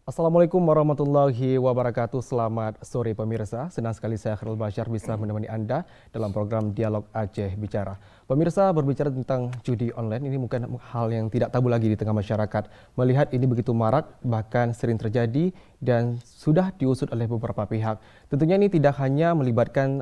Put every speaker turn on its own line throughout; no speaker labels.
Assalamualaikum warahmatullahi wabarakatuh. Selamat sore pemirsa. Senang sekali saya Khairul Bashar bisa menemani Anda dalam program Dialog Aceh Bicara. Pemirsa, berbicara tentang judi online ini bukan hal yang tidak tabu lagi di tengah masyarakat. Melihat ini begitu marak, bahkan sering terjadi dan sudah diusut oleh beberapa pihak. Tentunya ini tidak hanya melibatkan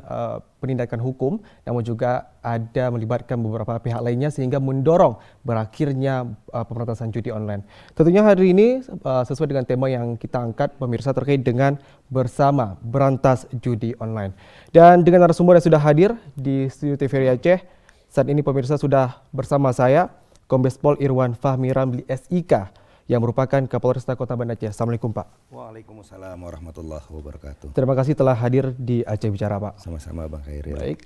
penindakan hukum, namun juga ada melibatkan beberapa pihak lainnya sehingga mendorong berakhirnya pemberantasan judi online. Tentunya hari ini sesuai dengan tema yang kita angkat pemirsa terkait dengan bersama berantas judi online. Dan dengan narasumber yang sudah hadir di studio TVRI Aceh, saat ini pemirsa sudah bersama saya Kombes Pol Irwan Fahmi Ramli SIK yang merupakan Kapolresta Kota Banda Aceh. Assalamualaikum Pak.
Waalaikumsalam warahmatullahi wabarakatuh.
Terima kasih telah hadir di Aceh Bicara Pak.
Sama-sama Bang Khairil.
Baik,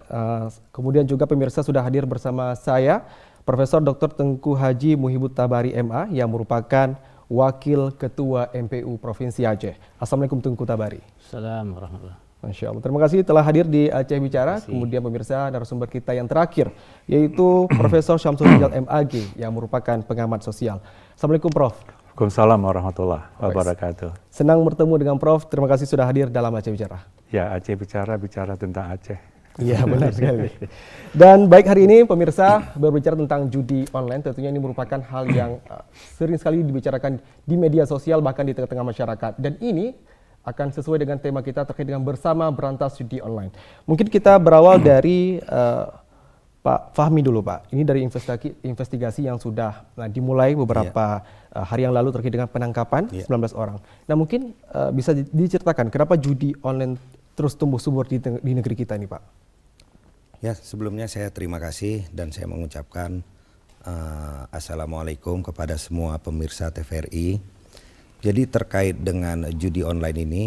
kemudian juga pemirsa sudah hadir bersama saya Profesor Dr. Tengku Haji Muhibut Tabari MA yang merupakan Wakil Ketua MPU Provinsi Aceh. Assalamualaikum Tengku Tabari.
Assalamualaikum warahmatullahi.
Masya Allah. Terima kasih telah hadir di Aceh Bicara. Kemudian pemirsa narasumber kita yang terakhir yaitu Profesor Syamsul Rijal MAG yang merupakan pengamat sosial. Assalamualaikum Prof.
Waalaikumsalam warahmatullahi wabarakatuh.
Senang bertemu dengan Prof. Terima kasih sudah hadir dalam Aceh Bicara.
Ya, Aceh Bicara bicara tentang Aceh.
Iya benar sekali. Dan baik hari ini pemirsa berbicara tentang judi online, tentunya ini merupakan hal yang sering sekali dibicarakan di media sosial bahkan di tengah-tengah masyarakat. Dan ini akan sesuai dengan tema kita terkait dengan bersama berantas judi online. Mungkin kita berawal dari Pak Fahmi dulu Pak. Ini dari investigasi yang sudah dimulai beberapa hari yang lalu terkait dengan penangkapan 19 orang. Nah mungkin bisa diceritakan kenapa judi online terus tumbuh subur di negeri kita ini Pak?
Ya, sebelumnya saya terima kasih dan saya mengucapkan Assalamualaikum kepada semua pemirsa TVRI. Jadi terkait dengan judi online ini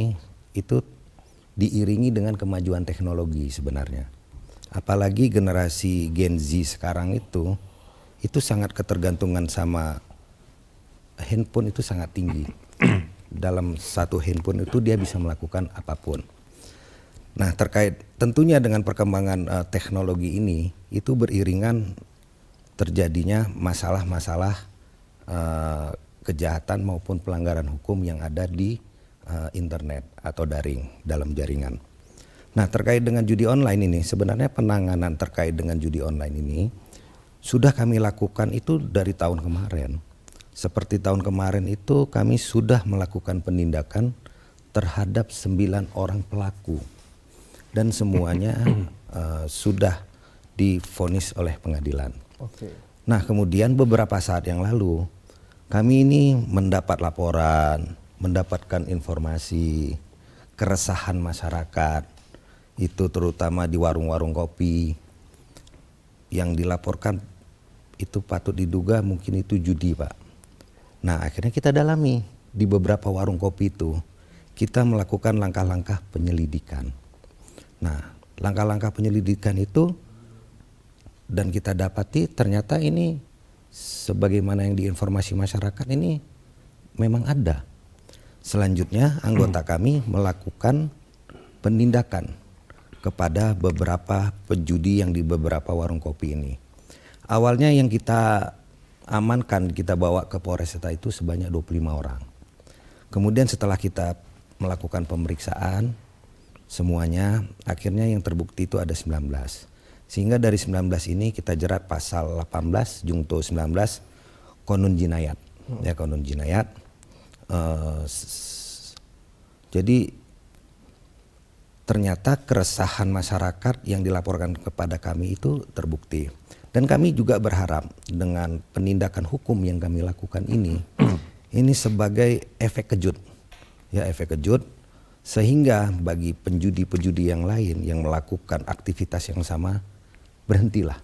itu diiringi dengan kemajuan teknologi sebenarnya. Apalagi generasi Gen Z sekarang itu sangat ketergantungan sama handphone itu sangat tinggi. Dalam satu handphone itu dia bisa melakukan apapun. Nah terkait tentunya dengan perkembangan teknologi ini itu beriringan terjadinya masalah-masalah kejahatan maupun pelanggaran hukum yang ada di internet atau daring dalam jaringan. Nah terkait dengan judi online ini sebenarnya penanganan terkait dengan judi online ini sudah kami lakukan itu dari tahun kemarin. Seperti tahun kemarin itu kami sudah melakukan penindakan terhadap 9 orang pelaku dan semuanya sudah divonis oleh pengadilan.
Oke.
Nah kemudian beberapa saat yang lalu kami ini mendapat laporan, mendapatkan informasi, keresahan masyarakat, itu terutama di warung-warung kopi, yang dilaporkan itu patut diduga mungkin itu judi Pak. Nah akhirnya kita dalami di beberapa warung kopi itu, kita melakukan langkah-langkah penyelidikan. Nah langkah-langkah penyelidikan itu dan kita dapati ternyata ini sebagaimana yang diinformasi masyarakat ini memang ada. Selanjutnya anggota kami melakukan penindakan kepada beberapa pejudi yang di beberapa warung kopi ini. Awalnya yang kita amankan, kita bawa ke Polresta itu sebanyak 25 orang. Kemudian setelah kita melakukan pemeriksaan semuanya, akhirnya yang terbukti itu ada 19. Sehingga dari 19 ini kita jerat pasal 18 Jungto 19 Konun Jinayat. Ya Konun Jinayat. Jadi ternyata keresahan masyarakat yang dilaporkan kepada kami itu terbukti. Dan kami juga berharap dengan penindakan hukum yang kami lakukan ini sebagai efek kejut. Ya efek kejut sehingga bagi penjudi-penjudi yang lain yang melakukan aktivitas yang sama berhentilah,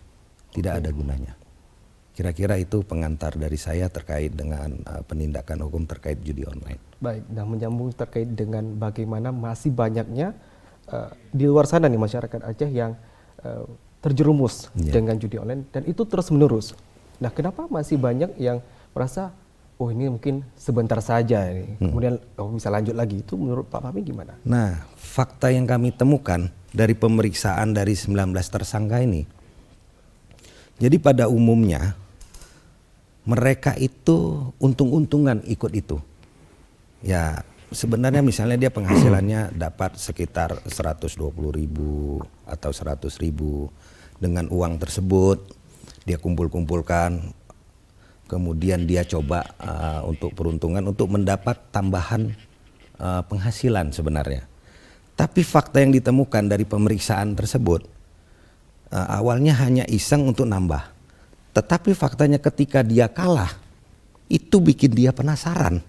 tidak ada gunanya. Kira-kira itu pengantar dari saya terkait dengan penindakan hukum terkait judi online.
Baik, dan menyambung terkait dengan bagaimana masih banyaknya di luar sana nih masyarakat Aceh yang terjerumus dengan judi online dan itu terus menerus. Nah, kenapa masih banyak yang merasa oh ini mungkin sebentar saja ini, kemudian bisa lanjut lagi? Itu menurut Pak Fahmi gimana?
Nah, fakta yang kami temukan dari pemeriksaan dari 19 tersangka ini, jadi pada umumnya mereka itu untung-untungan ikut itu. Ya, sebenarnya misalnya dia penghasilannya dapat sekitar 120.000 atau 100.000. Dengan uang tersebut dia kumpul-kumpulkan, kemudian dia coba untuk peruntungan untuk mendapat tambahan penghasilan sebenarnya. Tapi fakta yang ditemukan dari pemeriksaan tersebut awalnya hanya iseng untuk nambah. Tetapi faktanya ketika dia kalah, itu bikin dia penasaran.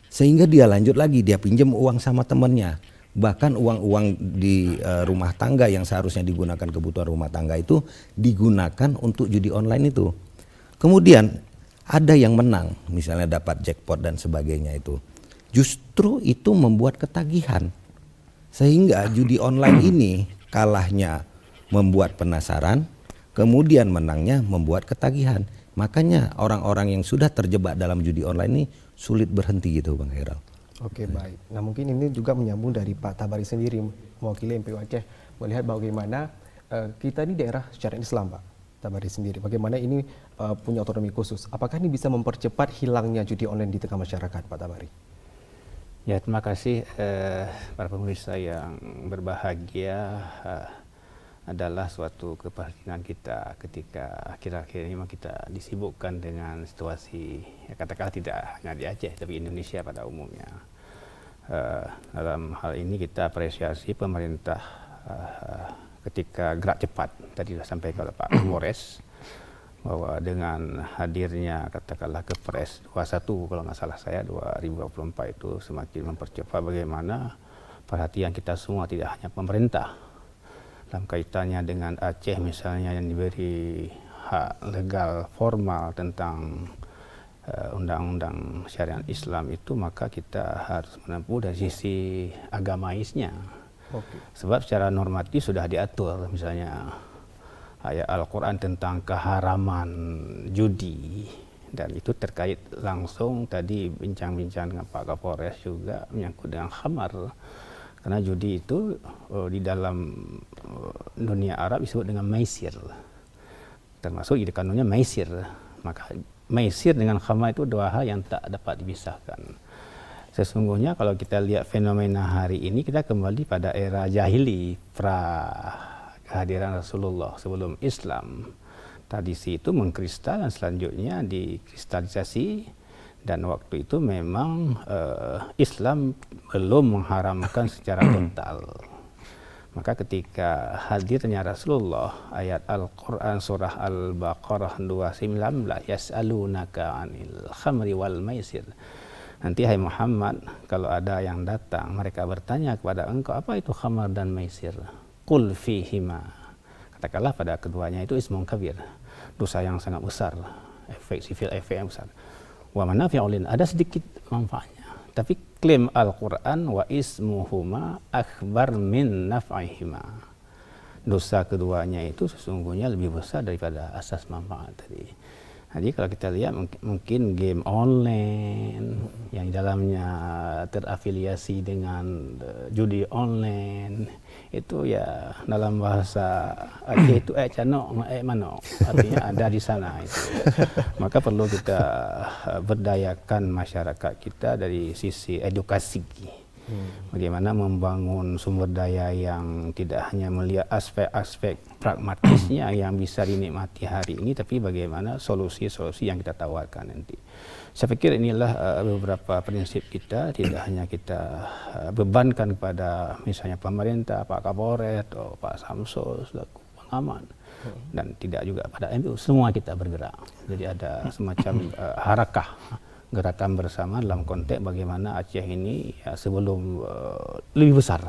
Sehingga dia lanjut lagi, dia pinjam uang sama temannya. Bahkan uang-uang di rumah tangga yang seharusnya digunakan kebutuhan rumah tangga itu digunakan untuk judi online itu. Kemudian ada yang menang, misalnya dapat jackpot dan sebagainya itu. Justru itu membuat ketagihan. Sehingga judi online ini kalahnya membuat penasaran, kemudian menangnya membuat ketagihan. Makanya orang-orang yang sudah terjebak dalam judi online ini sulit berhenti gitu Bang Heral.
Oke, baik. Nah, mungkin ini juga menyambung dari Pak Tabari sendiri, mewakili MPU Aceh, melihat bagaimana kita ini daerah secara Islam, Pak Tabari sendiri. Bagaimana ini punya otonomi khusus. Apakah ini bisa mempercepat hilangnya judi online di tengah masyarakat, Pak Tabari?
Ya, terima kasih para pemirsa yang berbahagia. Adalah suatu keprihatinan kita ketika akhir-akhir ini memang kita disibukkan dengan situasi, ya katakanlah tidak hanya di Aceh tapi Indonesia pada umumnya. Dalam hal ini kita apresiasi pemerintah ketika gerak cepat, tadi sudah sampaikan oleh Pak Kapolres, bahwa dengan hadirnya katakanlah Kepres 21 kalau nggak salah saya 2024 itu semakin mempercepat bagaimana perhatian kita semua, tidak hanya pemerintah dalam kaitannya dengan Aceh misalnya yang diberi hak legal formal tentang undang-undang syariat Islam itu, maka kita harus menempuh dari sisi agamaisnya. Sebab secara normatif sudah diatur misalnya ayat Al-Quran tentang keharaman judi, dan itu terkait langsung tadi bincang-bincang dengan Pak Kapolres juga menyangkut dengan khamar. Karena judi itu di dalam dunia Arab disebut dengan maisir, termasuk di kanunnya maisir. Maka maisir dengan khamar itu dua hal yang tak dapat dipisahkan. Sesungguhnya kalau kita lihat fenomena hari ini, kita kembali pada era jahili pra kehadiran Rasulullah sebelum Islam. Tradisi itu mengkristal dan selanjutnya dikristalisasi. Dan waktu itu memang Islam belum mengharamkan secara total. Maka ketika hadirnya Rasulullah, ayat Al-Quran surah Al-Baqarah 219, yas'alunaka 'anil khamri wal maisir. Nanti hai Muhammad, kalau ada yang datang, mereka bertanya kepada engkau, apa itu khamar dan maisir? Qul fihima. Katakanlah pada keduanya itu ismun kabir, dosa yang sangat besar, efek sifil efek yang besar. Wa manafi'ul, ada sedikit manfaatnya. Tapi klaim Al-Quran wa ismuhuma akbar min naf'ihima. Dosa keduanya itu sesungguhnya lebih besar daripada asas manfaat tadi. Jadi kalau kita lihat mungkin game online yang di dalamnya terafiliasi dengan judi online itu ya dalam bahasa Aceh itu canok mano, artinya ada di sana itu. Maka perlu kita berdayakan masyarakat kita dari sisi edukasi. Bagaimana membangun sumber daya yang tidak hanya melihat aspek-aspek pragmatisnya yang bisa dinikmati hari ini, tapi bagaimana solusi-solusi yang kita tawarkan nanti. Saya pikir inilah beberapa prinsip kita, tidak hanya kita bebankan kepada misalnya pemerintah, Pak Kapolres atau Pak Samsul selaku pengaman, dan tidak juga pada MPU, semua kita bergerak. Jadi ada semacam harakah, gerakan bersama dalam konteks bagaimana Aceh ini ya, sebelum lebih besar.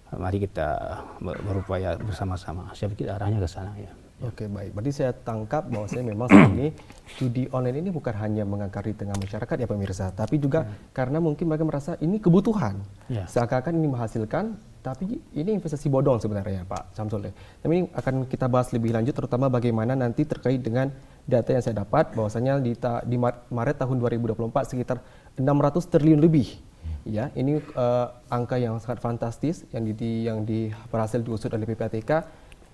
Mari kita berupaya bersama-sama. Saya pikir arahnya ke sana ya.
Oke, baik. Berarti saya tangkap bahwa saya memang saat ini judi online ini bukan hanya mengakar di tengah masyarakat ya pemirsa, tapi juga karena mungkin mereka merasa ini kebutuhan. Seakan-akan ini menghasilkan, tapi ini investasi bodong sebenarnya Pak Samsul. Tapi ini akan kita bahas lebih lanjut, terutama bagaimana nanti terkait dengan data yang saya dapat bahwasanya di Maret tahun 2024 sekitar 600 triliun lebih. Ya, ini angka yang sangat fantastis yang berhasil diusut oleh PPATK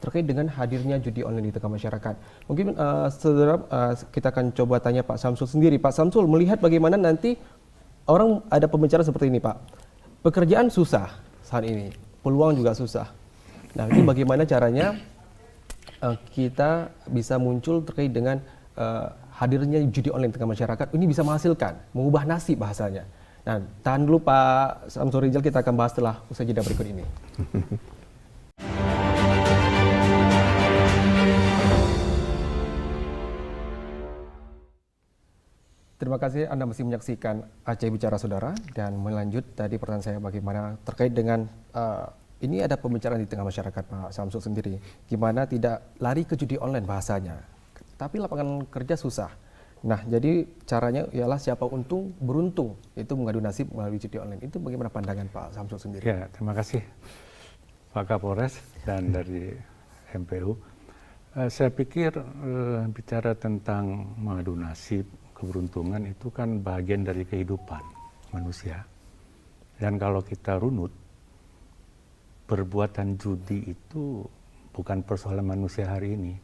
terkait dengan hadirnya judi online di tengah masyarakat. Mungkin saudara kita akan coba tanya Pak Samsul sendiri. Pak Samsul, melihat bagaimana nanti orang ada pembicaraan seperti ini Pak, pekerjaan susah saat ini, peluang juga susah. Nah ini bagaimana caranya kita bisa muncul terkait dengan hadirnya judi online di tengah masyarakat, ini bisa menghasilkan, mengubah nasib bahasanya. Nah, tahan dulu Pak Samsul Rijal, kita akan bahas setelah usai jeda berikut ini. Terima kasih Anda masih menyaksikan Aceh Bicara Saudara, dan melanjut tadi pertanyaan saya bagaimana terkait dengan ini ada pembicaraan di tengah masyarakat Pak Samsul sendiri, gimana tidak lari ke judi online bahasanya, tapi lapangan kerja susah. Nah, jadi caranya ialah siapa untung beruntung, itu mengadu nasib melalui judi online. Itu bagaimana pandangan Pak Samsul sendiri?
Ya, terima kasih Pak Kapolres dan dari MPU. Saya pikir bicara tentang mengadu nasib, keberuntungan itu kan bagian dari kehidupan manusia. Dan kalau kita runut, perbuatan judi itu bukan persoalan manusia hari ini.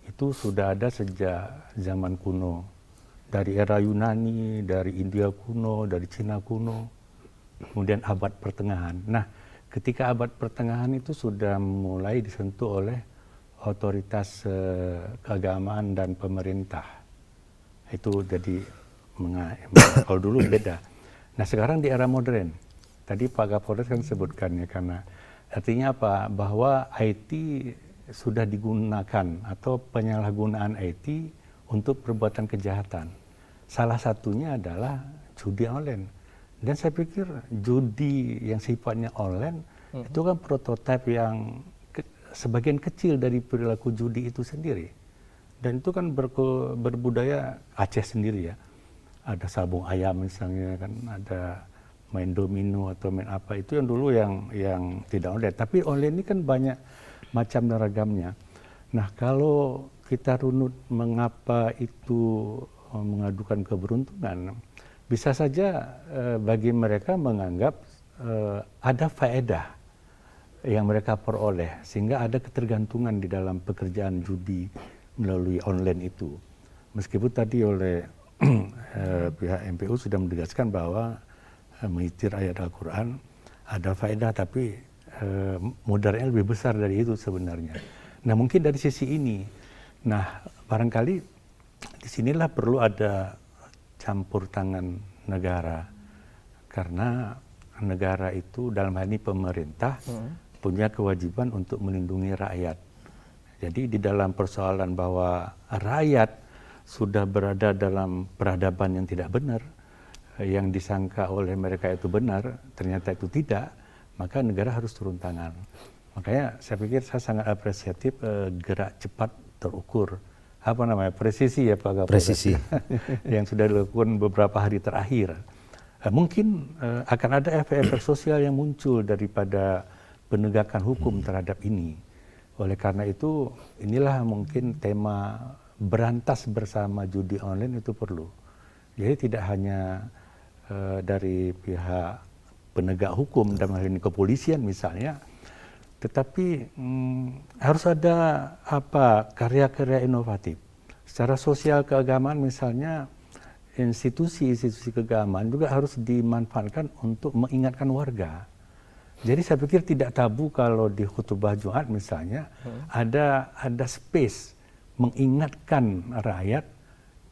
Itu sudah ada sejak zaman kuno, dari era Yunani, dari India kuno, dari Cina kuno, kemudian abad pertengahan. Nah, ketika abad pertengahan itu sudah mulai disentuh oleh otoritas keagamaan dan pemerintah. Itu jadi, kalau dulu beda. Nah, sekarang di era modern, tadi Pak Kapolres kan sebutkan ya, karena artinya apa? Bahwa IT sudah digunakan atau penyalahgunaan IT untuk perbuatan kejahatan. Salah satunya adalah judi online. Dan saya pikir judi yang sifatnya online itu kan prototipe yang sebagian kecil dari perilaku judi itu sendiri. Dan itu kan berbudaya Aceh sendiri ya. Ada sabung ayam misalnya, kan ada main domino atau main apa, itu yang dulu yang tidak online. Tapi online ini kan banyak macam dan ragamnya. Nah, kalau kita runut mengapa itu mengadukan keberuntungan, bisa saja bagi mereka menganggap ada faedah yang mereka peroleh, sehingga ada ketergantungan di dalam pekerjaan judi melalui online itu. Meskipun tadi oleh pihak MPU sudah menegaskan bahwa menyitir ayat Al-Quran ada faedah, tapi mudaratnya lebih besar dari itu sebenarnya. Nah, mungkin dari sisi ini, nah barangkali disinilah perlu ada campur tangan negara, karena negara itu dalam hal ini pemerintah punya kewajiban untuk melindungi rakyat. Jadi di dalam persoalan bahwa rakyat sudah berada dalam peradaban yang tidak benar, yang disangka oleh mereka itu benar, ternyata itu tidak, maka negara harus turun tangan. Makanya saya pikir saya sangat apresiatif gerak cepat terukur. Apa namanya? Presisi ya Pak Kapolres.
Presisi.
Yang sudah dilakukan beberapa hari terakhir. Mungkin akan ada efek-efek sosial yang muncul daripada penegakan hukum terhadap ini. Oleh karena itu, inilah mungkin tema berantas bersama judi online itu perlu. Jadi tidak hanya dari pihak penegak hukum, dalam hal ini kepolisian misalnya, tetapi harus ada karya-karya inovatif. Secara sosial keagamaan misalnya, institusi-institusi keagamaan juga harus dimanfaatkan untuk mengingatkan warga. Jadi saya pikir tidak tabu kalau di khutbah Jumat misalnya ada space mengingatkan rakyat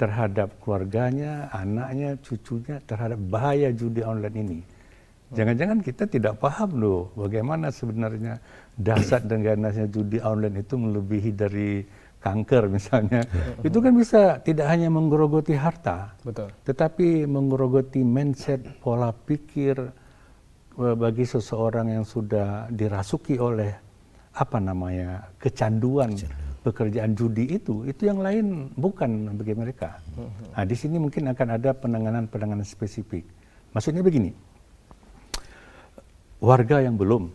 terhadap keluarganya, anaknya, cucunya terhadap bahaya judi online ini. Jangan-jangan kita tidak paham loh bagaimana sebenarnya dahsyat dan ganasnya judi online itu melebihi dari kanker misalnya. Itu kan bisa tidak hanya menggerogoti harta,
Betul.
tetapi menggerogoti mindset, pola pikir bagi seseorang yang sudah dirasuki oleh kecanduan pekerjaan judi itu yang lain bukan bagi mereka. Nah, di sini mungkin akan ada penanganan spesifik. Maksudnya begini. Warga yang belum,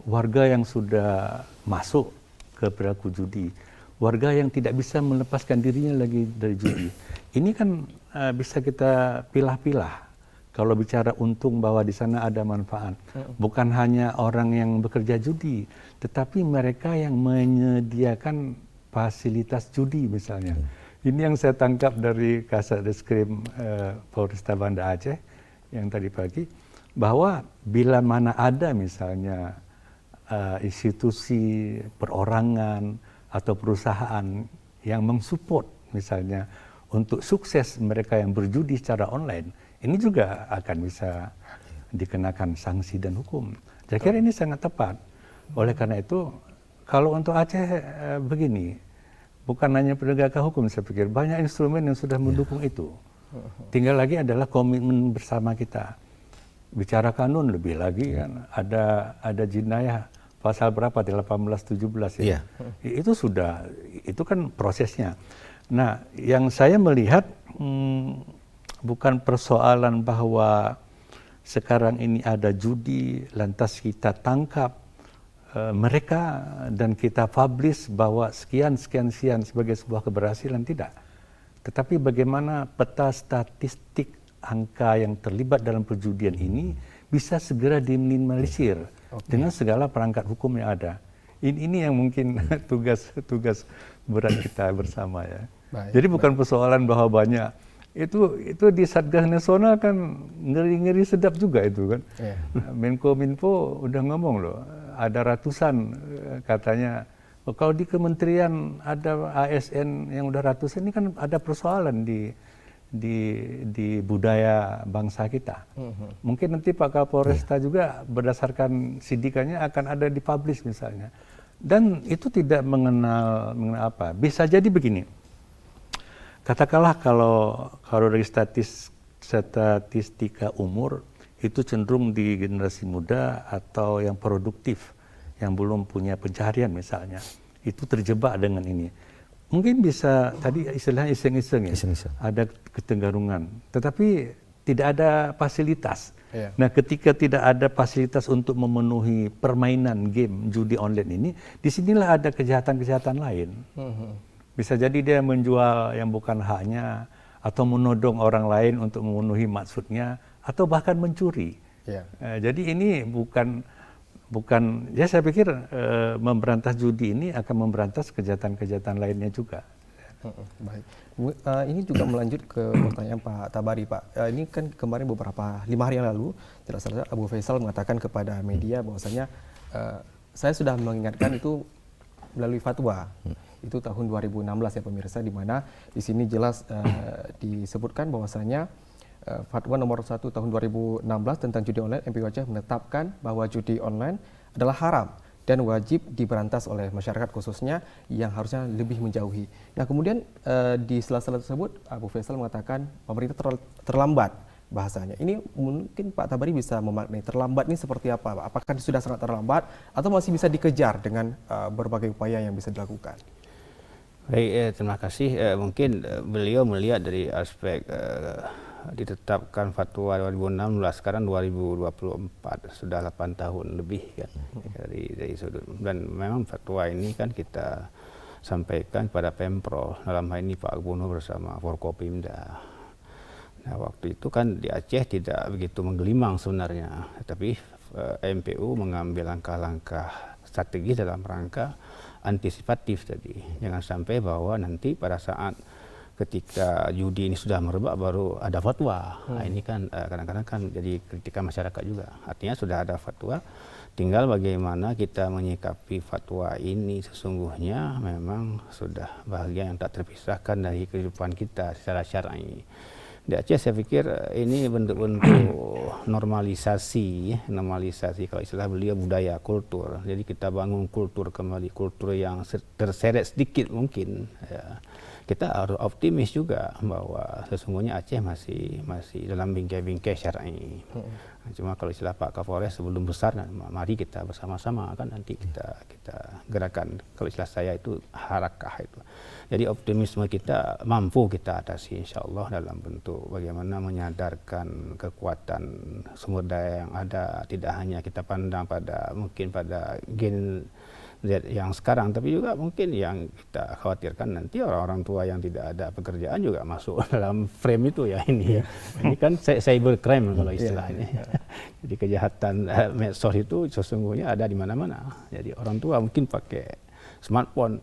warga yang sudah masuk ke perilaku judi, warga yang tidak bisa melepaskan dirinya lagi dari judi. Ini kan bisa kita pilah-pilah. Kalau bicara untung bahwa di sana ada manfaat, bukan hanya orang yang bekerja judi, tetapi mereka yang menyediakan fasilitas judi misalnya. Ini yang saya tangkap dari Kasat Reskrim Polresta Banda Aceh yang tadi pagi, bahwa bila mana ada misalnya institusi, perorangan atau perusahaan yang mensupport misalnya untuk sukses mereka yang berjudi secara online, ini juga akan bisa dikenakan sanksi dan hukum. Saya kira ini sangat tepat. Oleh karena itu, kalau untuk Aceh begini, bukan hanya penegakan hukum, saya pikir banyak instrumen yang sudah mendukung itu. Tinggal lagi adalah komitmen bersama kita. Bicara kanun lebih lagi kan, ada jinayah pasal berapa di 18-17 ya. Itu sudah, itu kan prosesnya. Nah, yang saya melihat bukan persoalan bahwa sekarang ini ada judi, lantas kita tangkap mereka dan kita publish bahwa sekian sebagai sebuah keberhasilan, tidak. Tetapi bagaimana peta statistik angka yang terlibat dalam perjudian ini bisa segera diminimalisir dengan segala perangkat hukum yang ada. Ini yang mungkin tugas berat kita bersama ya. Jadi bukan persoalan bahwa banyak itu di Satgas Nasional kan ngeri-ngeri sedap juga itu kan. Menkominfo udah ngomong loh, ada ratusan katanya. Kalau di kementerian ada ASN yang udah ratusan, ini kan ada persoalan di budaya bangsa kita. Mungkin nanti Pak Kapolresta juga berdasarkan sidikannya akan ada dipublish misalnya. Dan itu tidak mengenal apa. Bisa jadi begini. Katakanlah kalau dari statistika umur itu cenderung di generasi muda atau yang produktif, yang belum punya pencaharian misalnya, itu terjebak dengan ini. Mungkin bisa tadi istilahnya iseng-iseng ya, ada ketergantungan, tetapi tidak ada fasilitas. Nah, ketika tidak ada fasilitas untuk memenuhi permainan game judi online ini, disinilah ada kejahatan-kejahatan lain. Bisa jadi dia menjual yang bukan haknya, atau menodong orang lain untuk memenuhi maksudnya, atau bahkan mencuri. Jadi ini bukan ya saya pikir memberantas judi ini akan memberantas kejahatan-kejahatan lainnya juga.
Baik. Ini juga melanjut ke pertanyaan Pak Tabari, Pak. Ini kan kemarin 5 hari yang lalu, tidak salah Abu Faisal mengatakan kepada media bahwasanya saya sudah mengingatkan itu melalui fatwa. Itu tahun 2016 ya pemirsa, di mana di sini jelas disebutkan bahwasanya Fatwa nomor 1 tahun 2016 tentang judi online, MPU Aceh menetapkan bahwa judi online adalah haram dan wajib diberantas oleh masyarakat khususnya yang harusnya lebih menjauhi. Nah, kemudian di sela-sela tersebut Abu Faisal mengatakan pemerintah terlambat bahasanya. Ini mungkin Pak Tabari bisa memaknai terlambat ini seperti apa, Pak? Apakah sudah sangat terlambat atau masih bisa dikejar dengan berbagai upaya yang bisa dilakukan?
Baik, terima kasih. Mungkin beliau melihat dari aspek ditetapkan fatwa 2016, sekarang 2024, sudah 8 tahun lebih kan dari sudut. Dan memang fatwa ini kan kita sampaikan pada Pemprov, dalam hal ini Pak Gubernur bersama Forkopimda. Nah, waktu itu kan di Aceh tidak begitu menggelimang sebenarnya, tapi MPU mengambil langkah-langkah strategi dalam rangka antisipatif tadi. Jangan sampai bahwa nanti pada saat ketika judi ini sudah merebak baru ada fatwa. Nah, ini kan kadang-kadang kan jadi kritikan masyarakat juga. Artinya sudah ada fatwa, tinggal bagaimana kita menyikapi fatwa ini sesungguhnya memang sudah bagian yang tak terpisahkan dari kehidupan kita secara syar'i. Di Aceh saya pikir ini bentuk-bentuk normalisasi kalau istilah beliau budaya kultur. Jadi kita bangun kultur kembali, kultur yang terseret sedikit mungkin. Ya. Kita harus optimis juga bahwa sesungguhnya Aceh masih dalam bingkai-bingkai syar'i. Cuma kalau istilah Pak Kapolres sebelum besar, mari kita bersama-sama kan nanti kita gerakan. Kalau istilah saya itu harakah itu. Jadi optimisme kita mampu kita atasi insyaallah dalam bentuk bagaimana menyadarkan kekuatan sumber daya yang ada, tidak hanya kita pandang pada gen Z yang sekarang, tapi juga mungkin yang kita khawatirkan nanti orang-orang tua yang tidak ada pekerjaan juga masuk dalam frame itu ya ini. Ini kan cybercrime kalau istilahnya. Jadi kejahatan medsos itu sesungguhnya ada di mana-mana. Jadi orang tua mungkin pakai smartphone,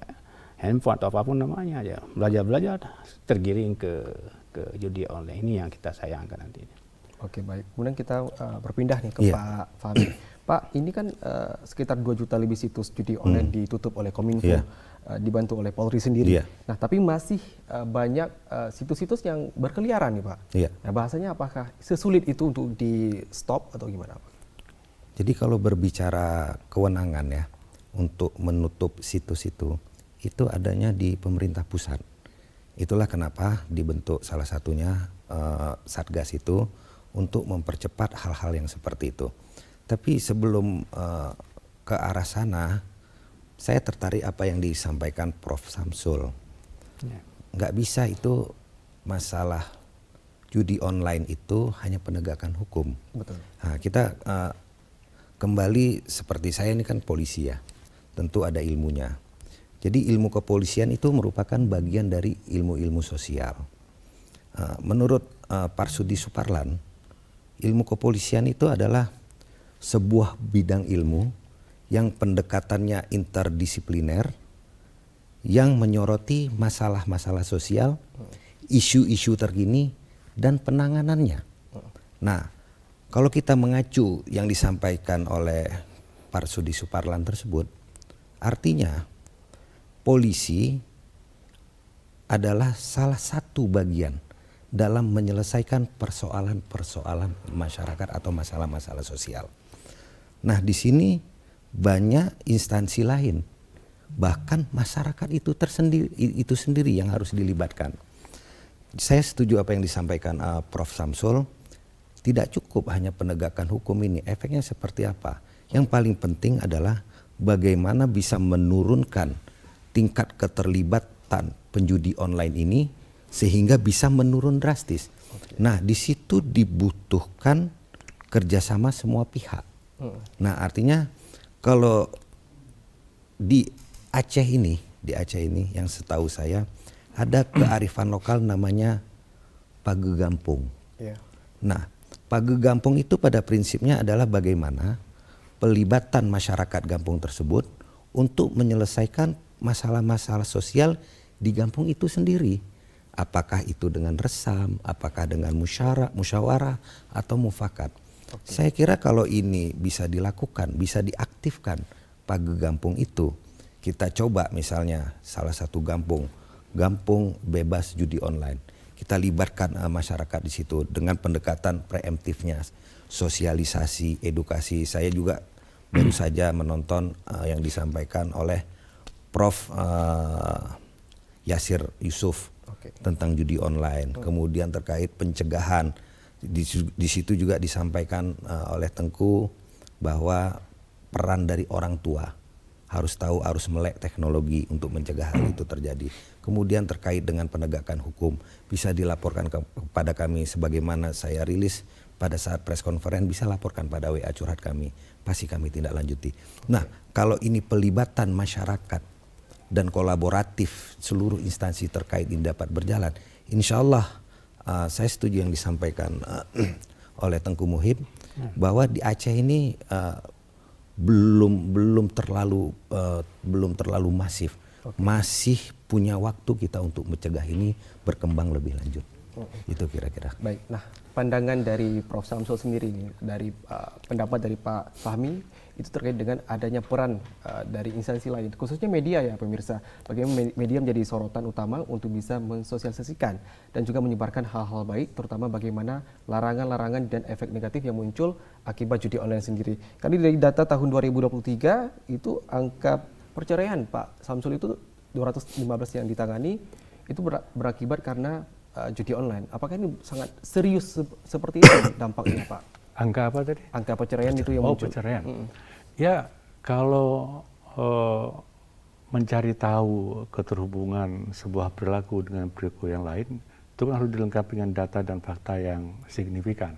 handphone atau apapun namanya aja, belajar tergiring ke judi online. Ini yang kita sayangkan nanti.
Oke, baik. Kemudian kita berpindah nih ke
Iya.
Pak Fahmi. Pak, ini kan sekitar 2 juta lebih situs judi online ditutup oleh Kominfo,
Iya.
dibantu oleh Polri sendiri.
Iya.
Nah, tapi masih banyak situs-situs yang berkeliaran nih Pak.
Iya.
Nah, bahasanya apakah sesulit itu untuk di stop atau gimana Pak?
Jadi kalau berbicara kewenangan ya untuk menutup situs itu adanya di pemerintah pusat. Itulah kenapa dibentuk salah satunya Satgas itu untuk mempercepat hal-hal yang seperti itu. Tapi sebelum ke arah sana, saya tertarik apa yang disampaikan Prof. Samsul.
Ya.
Nggak bisa itu masalah judi online itu hanya penegakan hukum.
Betul.
Nah, kita kembali seperti saya ini kan polisi ya, tentu ada ilmunya. Jadi ilmu kepolisian itu merupakan bagian dari ilmu-ilmu sosial. Menurut Parsudi Suparlan, ilmu kepolisian itu adalah sebuah bidang ilmu yang pendekatannya interdisipliner, yang menyoroti masalah-masalah sosial, isu-isu terkini, dan penanganannya. Nah, kalau kita mengacu yang disampaikan oleh Parsudi Suparlan tersebut, artinya polisi adalah salah satu bagian dalam menyelesaikan persoalan-persoalan masyarakat atau masalah-masalah sosial. Nah, di sini banyak instansi lain, bahkan masyarakat itu sendiri yang harus dilibatkan. Saya setuju apa yang disampaikan Prof. Samsul. Tidak cukup hanya penegakan hukum ini, efeknya seperti apa? Yang paling penting adalah bagaimana bisa menurunkan tingkat keterlibatan penjudi online ini sehingga bisa menurun drastis. Nah, di situ dibutuhkan kerjasama semua pihak. Nah, artinya kalau di Aceh ini yang setahu saya ada kearifan lokal namanya Pagegampung.
Iya.
Nah, Pagegampung itu pada prinsipnya adalah bagaimana pelibatan masyarakat gampung tersebut untuk menyelesaikan masalah-masalah sosial di gampung itu sendiri. Apakah itu dengan resam, apakah dengan musyawarah atau mufakat. Saya kira kalau ini bisa dilakukan, bisa diaktifkan Pagegampung itu. Kita coba misalnya salah satu gampung bebas judi online. Kita libatkan masyarakat di situ dengan pendekatan preemptifnya, sosialisasi, edukasi. Saya juga baru saja menonton yang disampaikan oleh Prof. Yasir Yusuf tentang judi online. Kemudian terkait pencegahan, di situ juga disampaikan oleh Tengku bahwa peran dari orang tua harus tahu, harus melek teknologi untuk mencegah hal itu terjadi. Kemudian terkait dengan penegakan hukum bisa dilaporkan kepada kami sebagaimana saya rilis pada saat press conference, bisa laporkan pada WA curhat kami, pasti kami tindak lanjuti. Nah, kalau ini pelibatan masyarakat dan kolaboratif seluruh instansi terkait ini dapat berjalan, insya Allah saya setuju yang disampaikan oleh Tengku Muhib bahwa di Aceh ini belum terlalu masif. Masih punya waktu kita untuk mencegah ini berkembang lebih lanjut. Itu kira-kira.
Baik. Nah, pandangan dari Prof. Samsul sendiri dari pendapat dari Pak Fahmi itu terkait dengan adanya peran dari instansi lain, khususnya media ya pemirsa. Bagaimana media menjadi sorotan utama untuk bisa mensosialisasikan dan juga menyebarkan hal-hal baik, terutama bagaimana larangan-larangan dan efek negatif yang muncul akibat judi online sendiri. Karena dari data tahun 2023 itu angka perceraian Pak Samsul itu 215 yang ditangani itu berakibat karena judi online. Apakah ini sangat serius seperti itu dampaknya Pak?
Angka apa tadi?
Angka perceraian itu yang muncul.
Perceraian. Ya, kalau mencari tahu keterhubungan sebuah perilaku dengan perilaku yang lain, itu kan harus dilengkapi dengan data dan fakta yang signifikan.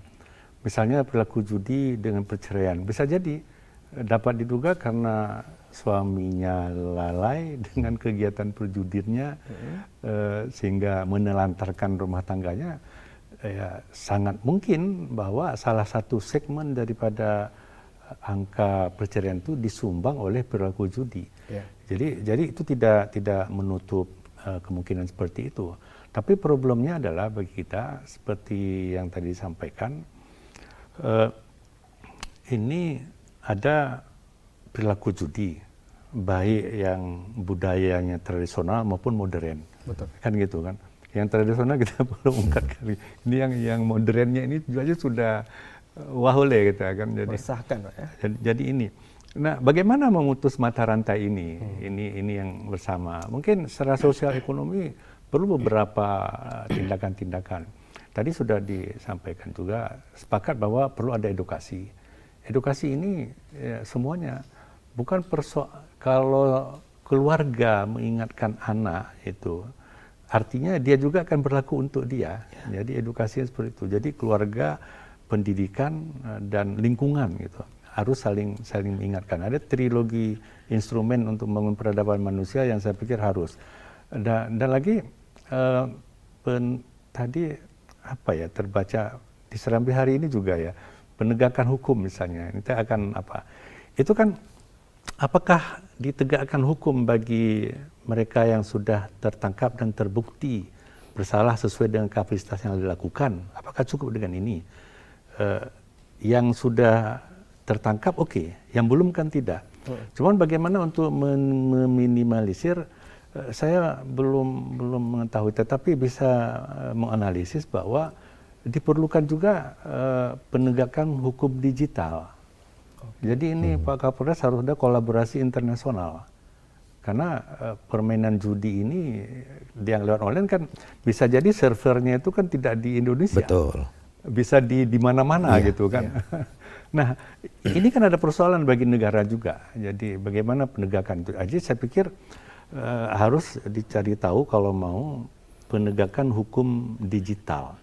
Misalnya perilaku judi dengan perceraian, bisa jadi dapat diduga karena suaminya lalai dengan kegiatan perjudiannya, sehingga menelantarkan rumah tangganya. Ya, sangat mungkin bahwa salah satu segmen daripada angka perceraian itu disumbang oleh perilaku judi.
Ya.
Jadi itu tidak menutup kemungkinan seperti itu. Tapi problemnya adalah bagi kita seperti yang tadi disampaikan, ini ada perilaku judi, baik yang budayanya tradisional maupun modern.
Betul.
Kan gitu kan. Yang tradisional kita belum ungkat kali. Ini yang modernnya ini aja sudah wahole gitu kan. Jadi
Meresahkan, Pak, ya.
Jadi ini. Nah, bagaimana memutus mata rantai ini? Ini yang bersama. Mungkin secara sosial ekonomi perlu beberapa tindakan-tindakan. Tadi sudah disampaikan juga, sepakat bahwa perlu ada edukasi. Edukasi ini ya, semuanya bukan kalau keluarga mengingatkan anak itu, artinya dia juga akan berlaku untuk dia. Jadi edukasinya seperti itu. Jadi keluarga, pendidikan dan lingkungan gitu harus saling mengingatkan. Ada trilogi instrumen untuk membangun peradaban manusia yang saya pikir harus. Dan lagi tadi apa ya terbaca di Serambi hari ini juga ya, penegakan hukum misalnya. Kita akan apa? Itu kan apakah ditegakkan hukum bagi mereka yang sudah tertangkap dan terbukti bersalah sesuai dengan kapasitas yang dilakukan? Apakah cukup dengan ini? Yang sudah tertangkap oke, yang belum kan tidak. Cuman bagaimana untuk meminimalisir, saya belum mengetahui, tetapi bisa menganalisis bahwa diperlukan juga penegakan hukum digital. Jadi ini Pak Kapolres harus ada kolaborasi internasional. Karena permainan judi ini yang lewat online kan bisa jadi servernya itu kan tidak di Indonesia.
Betul.
Bisa di mana-mana gitu kan. Nah, ini kan ada persoalan bagi negara juga. Jadi bagaimana penegakan itu? Jadi saya pikir harus dicari tahu kalau mau penegakan hukum digital.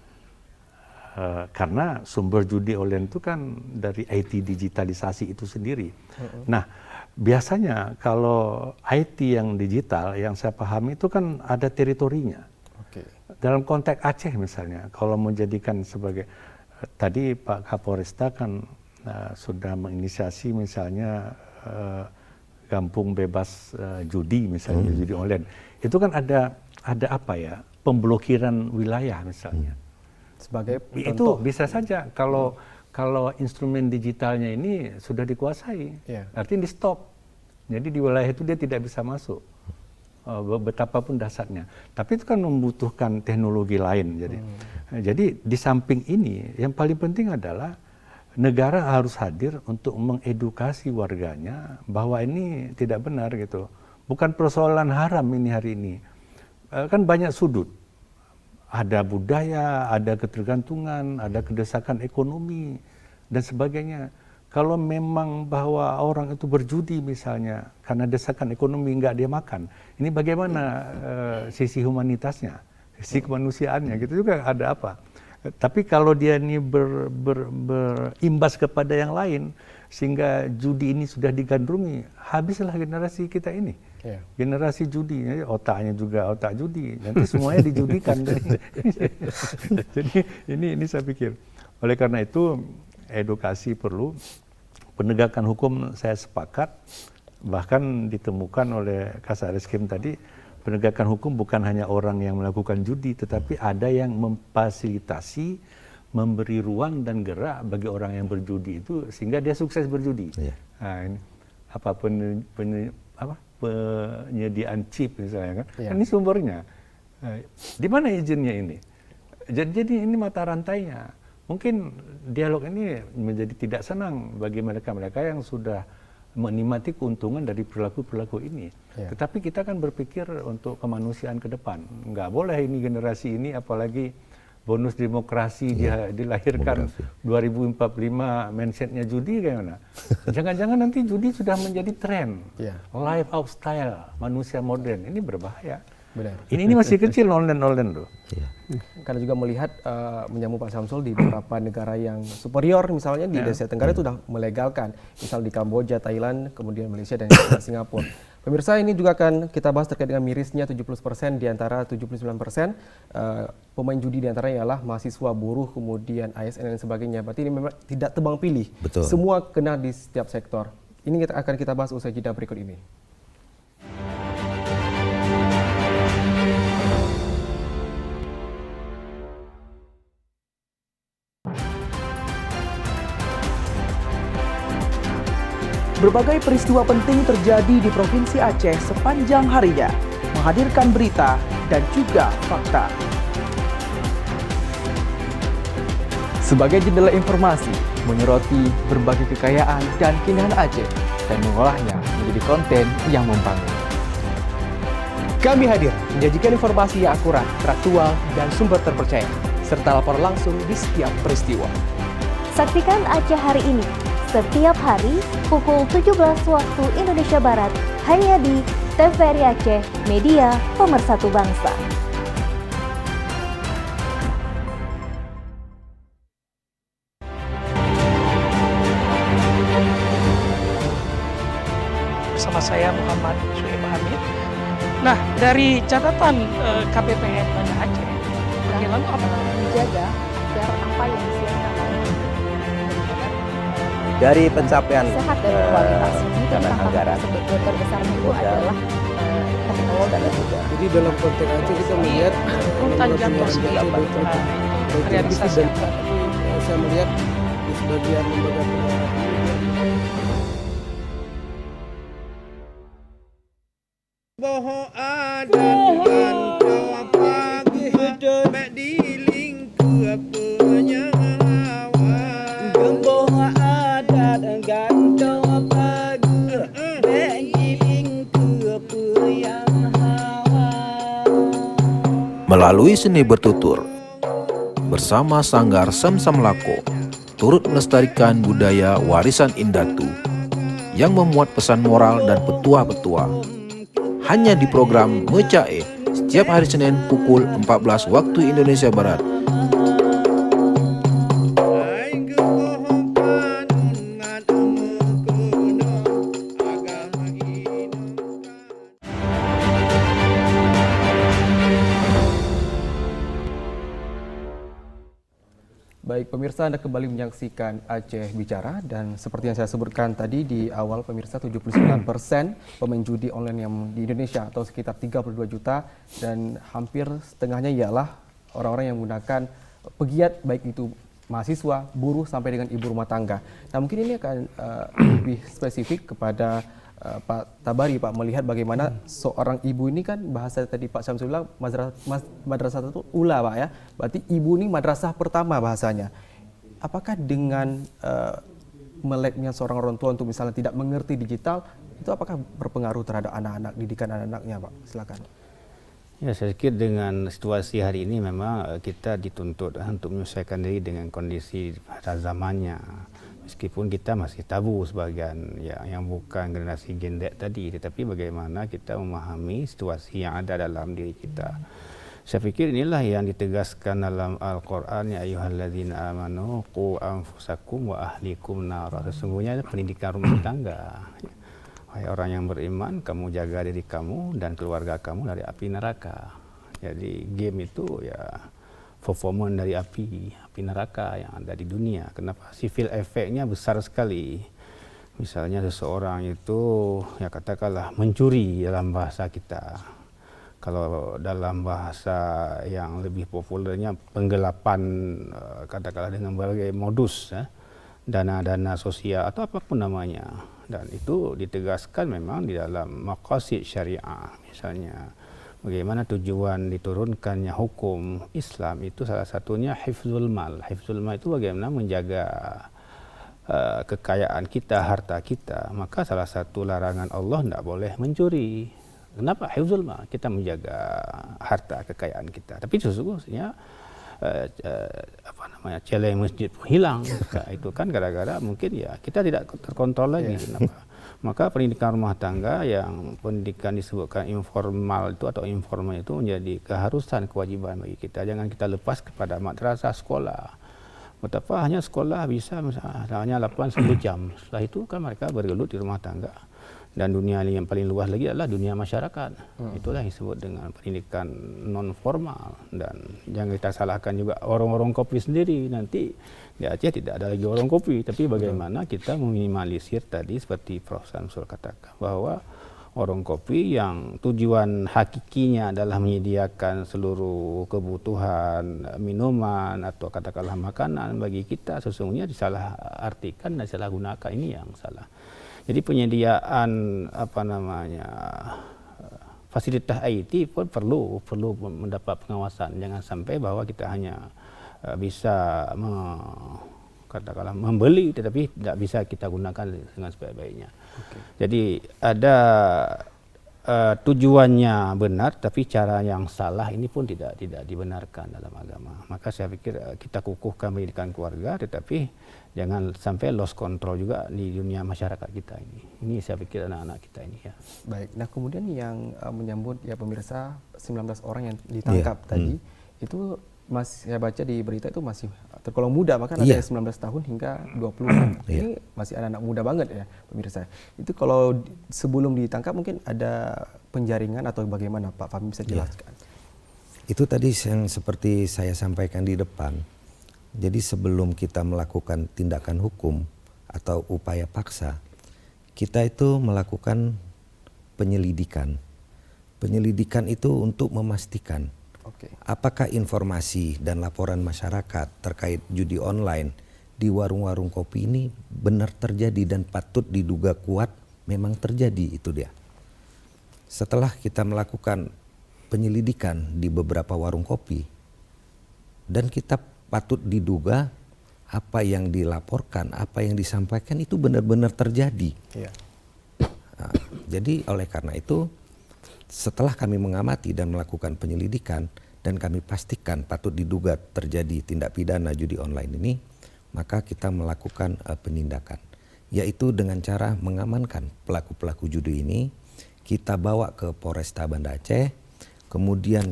Karena sumber judi online itu kan dari IT digitalisasi itu sendiri. Nah, biasanya kalau IT yang digital yang saya pahami itu kan ada teritorinya. Dalam konteks Aceh misalnya, kalau menjadikan sebagai tadi Pak Kapolresta kan sudah menginisiasi misalnya kampung bebas judi misalnya, judi online. Itu kan ada apa ya, pemblokiran wilayah misalnya.
Sebagai
Itu bisa saja kalau instrumen digitalnya ini sudah dikuasai, artinya di stop. Jadi di wilayah itu dia tidak bisa masuk. Betapapun dasarnya, tapi itu kan membutuhkan teknologi lain. Jadi di samping ini yang paling penting adalah negara harus hadir untuk mengedukasi warganya bahwa ini tidak benar gitu. Bukan persoalan haram ini hari ini. Kan banyak sudut. Ada budaya, ada ketergantungan, ada kedesakan ekonomi dan sebagainya. Kalau memang bahwa orang itu berjudi misalnya karena desakan ekonomi nggak dia makan, ini bagaimana sisi humanitasnya, sisi kemanusiaannya, gitu juga ada apa. Tapi kalau dia ini berimbas kepada yang lain, sehingga judi ini sudah digandrungi, habislah generasi kita ini. Generasi judi, otaknya juga otak judi, nanti semuanya dijudikan. Jadi ini saya pikir. Oleh karena itu edukasi perlu, penegakan hukum saya sepakat, bahkan ditemukan oleh Kasareskrim tadi, penegakan hukum bukan hanya orang yang melakukan judi, tetapi ada yang memfasilitasi, memberi ruang dan gerak bagi orang yang berjudi itu sehingga dia sukses berjudi. Nah, ini apa penyediaan chip misalnya kan, ini sumbernya. Di mana izinnya ini? Jadi ini mata rantainya. Mungkin dialog ini menjadi tidak senang bagi mereka-mereka yang sudah menikmati keuntungan dari perilaku-perilaku ini. Tetapi kita kan berpikir untuk kemanusiaan ke depan. Nggak boleh ini generasi ini, apalagi bonus demokrasi dilahirkan 2045, mindsetnya judi gimana? Jangan-jangan nanti judi sudah menjadi tren. Lifestyle manusia modern, ini berbahaya.
Benar.
Ini masih kecil online tuh.
Karena juga melihat menyambung Pak Samsul di beberapa negara yang superior, misalnya di Asia Tenggara itu sudah melegalkan, misal di Kamboja, Thailand, kemudian Malaysia dan Singapura. Pemirsa, ini juga akan kita bahas terkait dengan mirisnya 70% di antara 79% pemain judi di antaranya ialah mahasiswa, buruh, kemudian ASN dan sebagainya. Berarti ini memang tidak tebang pilih.
Betul.
Semua kena di setiap sektor. Ini akan kita bahas usai jeda berikut ini.
Berbagai peristiwa penting terjadi di Provinsi Aceh sepanjang harinya, menghadirkan berita dan juga fakta. Sebagai jendela informasi, menyoroti berbagai kekayaan dan keindahan Aceh dan mengolahnya menjadi konten yang membangun. Kami hadir menyajikan informasi yang akurat, teraktual, dan sumber terpercaya, serta laporan langsung di setiap peristiwa.
Saksikan Aceh Hari Ini setiap hari pukul 17 waktu Indonesia Barat hanya di TVRI Aceh, media pemersatu bangsa.
Bersama saya Muhammad Suhaib Hamid. Nah, dari catatan KPPM Banda Aceh, lalu apa
Menjaga agar apa yang disiarkan
dari pencapaian
sehat dan berkualitas.
dan anggaran
Terbesarnya itu adalah teknologi.
Jadi dalam konteks Aceh kita melihat
runtan jantung sendiri. Realisasi
saya melihat di sebagian lembaga
Boho ada dan kau pagi mek diling ke apanya awal Boho ada dengan kau pagi mek diling ke apanya awal.
Melalui seni bertutur, bersama Sanggar Sam-Sam Lako, turut melestarikan budaya warisan Indatu yang memuat pesan moral dan petua-petua. Hanya di program Mecae setiap hari Senin pukul 14 waktu Indonesia Barat.
Baik, pemirsa, Anda kembali menyaksikan Aceh Bicara, dan seperti yang saya sebutkan tadi di awal, pemirsa, 79% pemain judi online yang di Indonesia atau sekitar 32 juta, dan hampir setengahnya ialah orang-orang yang menggunakan pegiat, baik itu mahasiswa, buruh, sampai dengan ibu rumah tangga. Nah, mungkin ini akan lebih spesifik kepada Pak Tabari, Pak, melihat bagaimana seorang ibu ini, kan bahasa tadi Pak Syamsul bilang madrasah itu ula, Pak, ya. Berarti ibu ini madrasah pertama bahasanya. Apakah dengan meleknya seorang orang tua untuk misalnya tidak mengerti digital, itu apakah berpengaruh terhadap anak-anak, didikan anak-anaknya, Pak? Silakan.
Ya, saya pikir dengan situasi hari ini memang kita dituntut untuk menyesuaikan diri dengan kondisi pada zamannya. Meskipun kita masih tabu sebagian ya, yang bukan generasi Gen Z tadi, tetapi bagaimana kita memahami situasi yang ada dalam diri kita. Saya pikir inilah yang ditegaskan dalam Al-Quran, ya ayyuhalladzina amanu qu anfusakum wa ahlikum nara. Sesungguhnya pendidikan rumah tangga. Wahai orang yang beriman, kamu jaga diri kamu dan keluarga kamu dari api neraka. Jadi game itu ya performance dari api neraka yang ada di dunia. Kenapa? Civil efeknya besar sekali. Misalnya seseorang itu ya katakanlah mencuri dalam bahasa kita. Kalau dalam bahasa yang lebih populernya penggelapan, katakanlah dengan berbagai modus, dana-dana sosial atau apapun namanya. Dan itu ditegaskan memang di dalam maqasid syariah. Misalnya bagaimana tujuan diturunkannya hukum Islam itu salah satunya hifzul mal. Hifzul mal itu bagaimana menjaga kekayaan kita, harta kita. Maka salah satu larangan Allah tidak boleh mencuri. Kenapa? Hifzul mal, kita menjaga harta kekayaan kita. Tapi sesungguhnya celeng masjid hilang. Itu kan gara-gara mungkin ya kita tidak terkontrol lagi. Kenapa? Maka pendidikan rumah tangga yang pendidikan disebutkan informal itu atau informal itu menjadi keharusan, kewajiban bagi kita. Jangan kita lepas kepada madrasah sekolah. Betapa hanya sekolah bisa misalnya 8-10 jam. Setelah itu kan mereka bergelut di rumah tangga. Dan dunia yang paling luas lagi adalah dunia masyarakat. Itulah yang disebut dengan pendidikan non formal. Dan jangan kita salahkan juga orang-orang kopi sendiri. Nanti di Aceh tidak ada lagi orang kopi, tapi bagaimana kita meminimalisir tadi seperti Prof. Samsul katakan bahwa orang kopi yang tujuan hakikinya adalah menyediakan seluruh kebutuhan minuman atau katakanlah makanan bagi kita, sesungguhnya disalah artikan dan disalah gunakan. Ini yang salah. Jadi penyediaan fasilitas IT pun perlu mendapat pengawasan. Jangan sampai bahwa kita hanya bisa katakanlah membeli tetapi tidak bisa kita gunakan dengan sebaik-baiknya. Jadi ada tujuannya benar tapi cara yang salah ini pun tidak dibenarkan dalam agama. Maka saya pikir kita kukuhkan pendidikan keluarga tetapi jangan sampai lost control juga di dunia masyarakat kita ini. Ini saya pikir anak-anak kita ini ya.
Baik, nah kemudian yang menyambut ya pemirsa 19 orang yang ditangkap tadi itu saya baca di berita itu masih tergolong muda, bahkan ada 19 tahun hingga 20 Ini masih anak-anak muda banget ya pemirsa. Itu kalau sebelum ditangkap mungkin ada penjaringan atau bagaimana Pak Fahmi bisa jelaskan?
Itu tadi yang seperti saya sampaikan di depan. Jadi sebelum kita melakukan tindakan hukum atau upaya paksa, kita itu melakukan penyelidikan. Penyelidikan itu untuk memastikan apakah informasi dan laporan masyarakat terkait judi online di warung-warung kopi ini benar terjadi dan patut diduga kuat memang terjadi, itu dia. Setelah kita melakukan penyelidikan di beberapa warung kopi dan kita patut diduga apa yang dilaporkan, apa yang disampaikan itu benar-benar terjadi. Nah, jadi oleh karena itu setelah kami mengamati dan melakukan penyelidikan dan kami pastikan patut diduga terjadi tindak pidana judi online ini, maka kita melakukan penindakan, yaitu dengan cara mengamankan pelaku-pelaku judi ini, kita bawa ke Polresta Banda Aceh, kemudian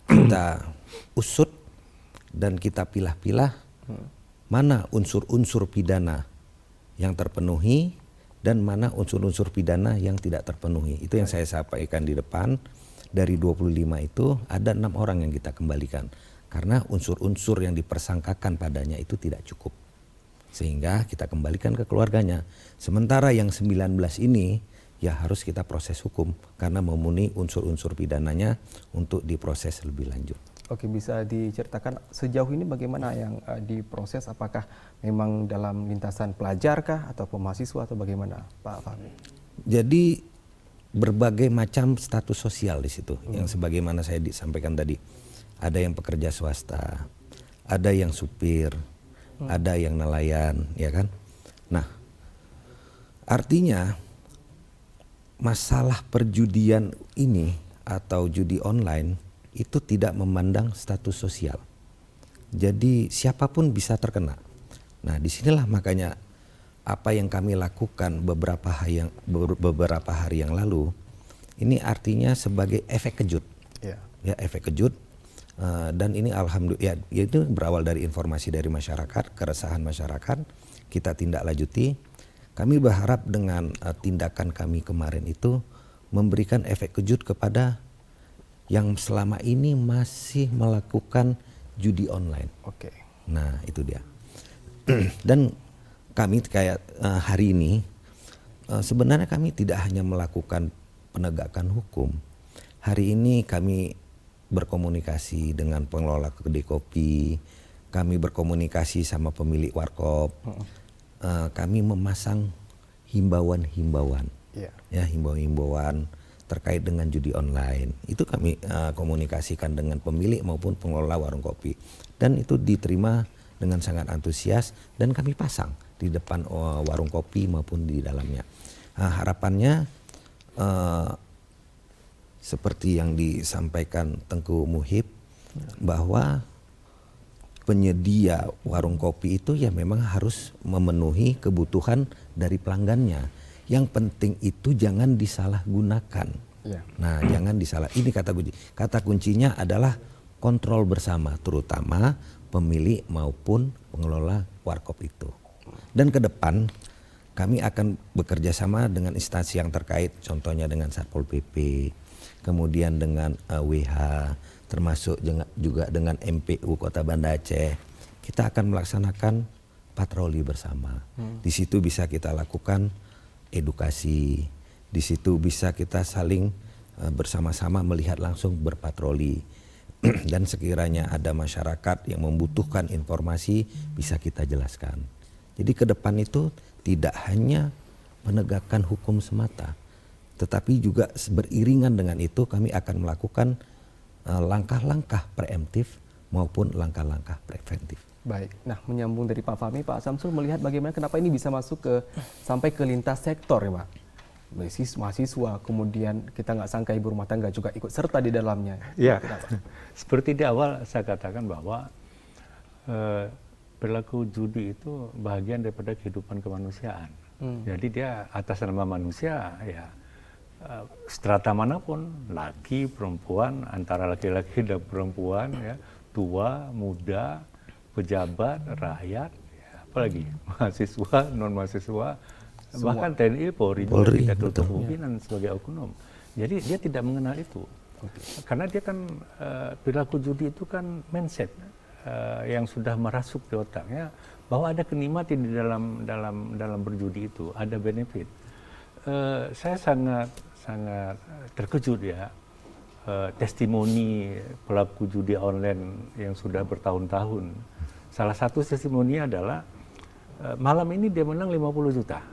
kita usut dan kita pilah-pilah mana unsur-unsur pidana yang terpenuhi dan mana unsur-unsur pidana yang tidak terpenuhi. Itu yang saya sampaikan di depan. Dari 25 itu ada 6 orang yang kita kembalikan karena unsur-unsur yang dipersangkakan padanya itu tidak cukup. Sehingga kita kembalikan ke keluarganya. Sementara yang 19 ini ya harus kita proses hukum karena memenuhi unsur-unsur pidananya untuk diproses lebih lanjut.
Oke, bisa diceritakan sejauh ini bagaimana yang diproses? Apakah memang dalam lintasan pelajar kah atau mahasiswa atau bagaimana Pak Fahmi?
Jadi berbagai macam status sosial di situ. Yang sebagaimana saya disampaikan tadi. Ada yang pekerja swasta, ada yang supir, ada yang nelayan, ya kan? Nah, artinya masalah perjudian ini atau judi online itu tidak memandang status sosial. Jadi siapapun bisa terkena. Nah, disinilah makanya apa yang kami lakukan beberapa hari yang lalu, ini artinya sebagai efek kejut. Ya, efek kejut. Dan ini alhamdulillah, ya itu berawal dari informasi dari masyarakat, keresahan masyarakat, kita tindak lanjuti. Kami berharap dengan tindakan kami kemarin itu memberikan efek kejut kepada yang selama ini masih melakukan judi online. Nah, itu dia. Dan kami kayak hari ini sebenarnya kami tidak hanya melakukan penegakan hukum. Hari ini kami berkomunikasi dengan pengelola kedai kopi, kami berkomunikasi sama pemilik warkop, kami memasang himbauan-himbauan, ya himbauan-himbauan terkait dengan judi online. Itu kami komunikasikan dengan pemilik maupun pengelola warung kopi, dan itu diterima dengan sangat antusias dan kami pasang di depan warung kopi maupun di dalamnya. Harapannya seperti yang disampaikan Tengku Muhib bahwa penyedia warung kopi itu ya memang harus memenuhi kebutuhan dari pelanggannya. Yang penting itu jangan disalahgunakan. Nah, jangan disalah. Ini kata kuncinya adalah kontrol bersama, terutama pemilik maupun pengelola warkop itu. Dan ke depan kami akan bekerja sama dengan instansi yang terkait, contohnya dengan Satpol PP, kemudian dengan WH, termasuk juga dengan MPU Kota Banda Aceh. Kita akan melaksanakan patroli bersama. Di situ bisa kita lakukan edukasi, di situ bisa kita saling bersama-sama melihat langsung berpatroli. Dan sekiranya ada masyarakat yang membutuhkan informasi bisa kita jelaskan. Jadi ke depan itu tidak hanya menegakkan hukum semata, tetapi juga beriringan dengan itu kami akan melakukan langkah-langkah preemptif maupun langkah-langkah preventif.
Baik, nah menyambung dari Pak Fahmi, Pak Samsul melihat bagaimana kenapa ini bisa masuk sampai ke lintas sektor ya Pak? Mahasiswa, kemudian kita nggak sangka ibu rumah tangga juga ikut serta di dalamnya.
Ya, seperti di awal saya katakan bahwa perilaku judi itu bagian daripada kehidupan kemanusiaan. Jadi dia atas nama manusia ya strata manapun, laki, perempuan, antara laki-laki dan perempuan, ya, tua, muda, pejabat, rakyat, ya, apalagi mahasiswa, non mahasiswa, bahkan TNI, Polri juga tidak tutup kemungkinan sebagai oknum. Jadi dia tidak mengenal itu, karena dia kan perilaku judi itu kan mindset yang sudah merasuk di otaknya bahwa ada kenikmatan di dalam berjudi itu, ada benefit. Saya sangat terkejut ya, testimoni pelaku judi online yang sudah bertahun-tahun. Salah satu testimoni adalah malam ini dia menang 50 juta,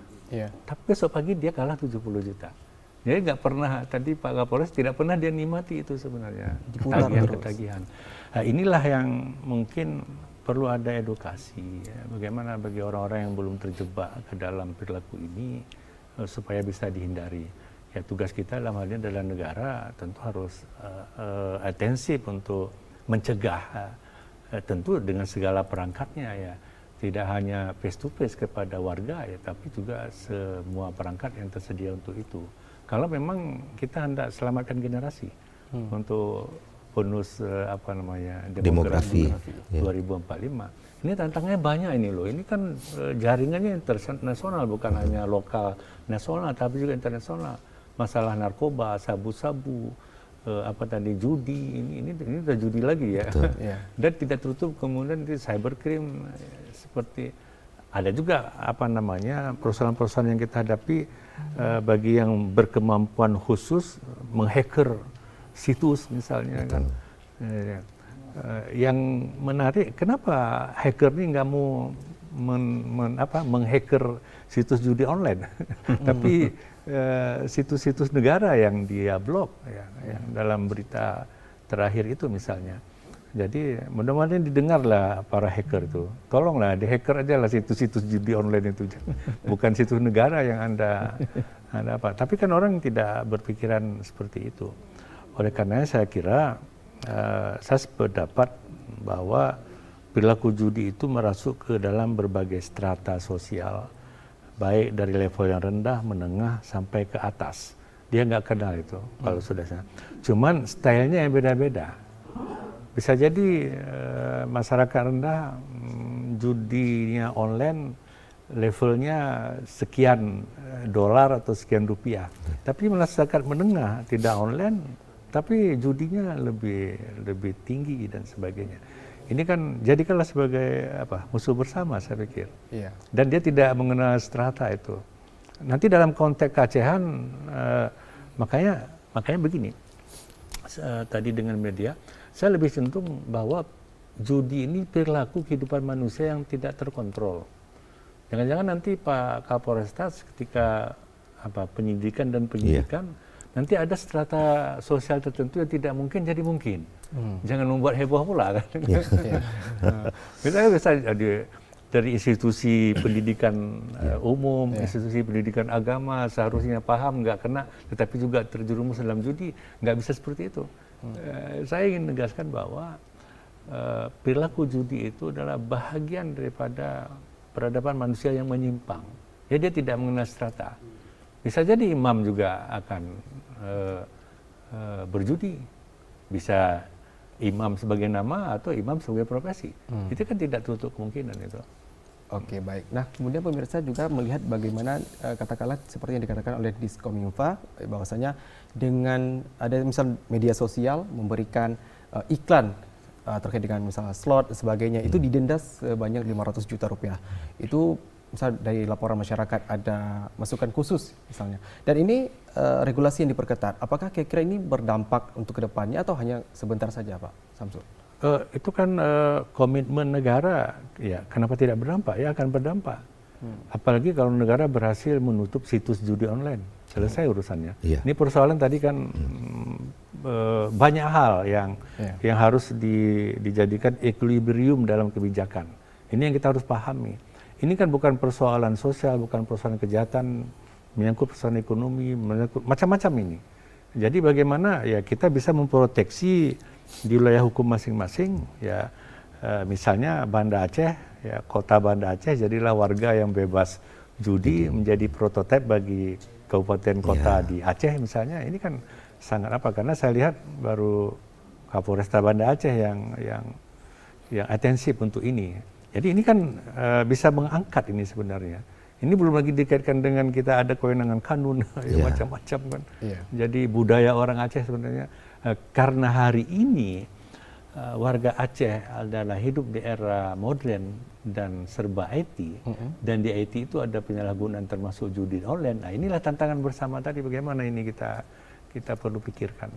tapi besok pagi dia kalah 70 juta. Jadi nggak pernah, tadi Pak Kapolres tidak pernah dia nikmati itu sebenarnya, ketagihan. Nah, inilah yang mungkin perlu ada edukasi, ya, bagaimana bagi orang-orang yang belum terjebak ke dalam perilaku ini supaya bisa dihindari. Ya, tugas kita dalam hal ini adalah negara tentu harus intensif untuk mencegah, tentu dengan segala perangkatnya ya, tidak hanya face to face kepada warga ya, tapi juga semua perangkat yang tersedia untuk itu. Kalau memang kita hendak selamatkan generasi untuk bonus demografi 2045. Ini tantangannya banyak ini loh. Ini kan jaringannya internasional, bukan hanya lokal nasional, tapi juga internasional. Masalah narkoba, sabu-sabu, judi, ini udah judi lagi ya. Dan tidak tutup kemudian di cybercrime seperti ada juga persoalan-persoalan yang kita hadapi bagi yang berkemampuan khusus menghacker situs misalnya kan. Yang menarik, kenapa hacker ini nggak mau menghacker situs judi online, tapi situs-situs negara yang dia blok, ya, yang dalam berita terakhir itu misalnya. Jadi mudah-mudahan didengarlah para hacker itu, tolonglah di-hacker aja lah situs-situs judi online itu, bukan situs negara yang anda apa. Tapi kan orang tidak berpikiran seperti itu. Oleh karenanya saya kira saya sependapat bahwa perilaku judi itu merasuk ke dalam berbagai strata sosial, baik dari level yang rendah, menengah, sampai ke atas. Dia nggak kenal itu kalau sudah sana. Cuman stylenya yang beda-beda. Bisa jadi masyarakat rendah judinya online levelnya sekian dolar atau sekian rupiah. Tapi masyarakat menengah tidak online, tapi judinya lebih tinggi dan sebagainya. Ini kan jadikanlah sebagai musuh bersama saya pikir. Dan dia tidak mengenal strata itu. Nanti dalam konteks Kacehan makanya begini. Tadi dengan media saya lebih cenderung bahwa judi ini perilaku kehidupan manusia yang tidak terkontrol. Jangan-jangan nanti Pak Kapolrestas ketika penyidikan dan penyidikan nanti ada strata sosial tertentu yang tidak mungkin jadi mungkin. Jangan membuat heboh pula kan. Misalnya dari institusi pendidikan umum, institusi pendidikan agama seharusnya paham nggak kena, tetapi juga terjerumus dalam judi, nggak bisa seperti itu. Saya ingin menegaskan bahwa perilaku judi itu adalah bahagian daripada peradaban manusia yang menyimpang. Ya, dia tidak mengenal strata. Bisa jadi imam juga akan berjudi, bisa imam sebagai nama atau imam sebagai profesi. Itu kan tidak tutup kemungkinan itu.
Oke, baik. Nah, kemudian pemirsa juga melihat bagaimana katakanlah seperti yang dikatakan oleh Diskominfo, bahwasanya dengan ada misal media sosial memberikan iklan terkait dengan misalnya slot dan sebagainya, itu didenda sebanyak 500 juta rupiah. Itu misal dari laporan masyarakat ada masukan khusus misalnya. Dan ini regulasi yang diperketat. Apakah kira-kira ini berdampak untuk kedepannya atau hanya sebentar saja, Pak Samsul?
Itu kan komitmen negara, ya kenapa tidak berdampak? Ya akan berdampak. Apalagi kalau negara berhasil menutup situs judi online, selesai urusannya. Ini persoalan tadi kan banyak hal yang harus dijadikan equilibrium dalam kebijakan. Ini yang kita harus pahami. Ini kan bukan persoalan sosial, bukan persoalan kejahatan, menyangkut persoalan ekonomi, menyangkut macam-macam ini. Jadi bagaimana ya kita bisa memproteksi di wilayah hukum masing-masing, ya misalnya Banda Aceh, ya kota Banda Aceh jadilah warga yang bebas judi, menjadi prototipe bagi kabupaten kota di Aceh misalnya. Ini kan sangat apa? Karena saya lihat baru Kapolresta Banda Aceh yang atensif untuk ini. Jadi ini kan bisa mengangkat ini sebenarnya. Ini belum lagi dikaitkan dengan kita ada kewenangan kanun, macam-macam kan. Jadi budaya orang Aceh sebenarnya. Karena hari ini warga Aceh adalah hidup di era modern dan serba IT, dan di IT itu ada penyalahgunaan termasuk judi online. Nah inilah tantangan bersama tadi, bagaimana ini kita perlu pikirkan.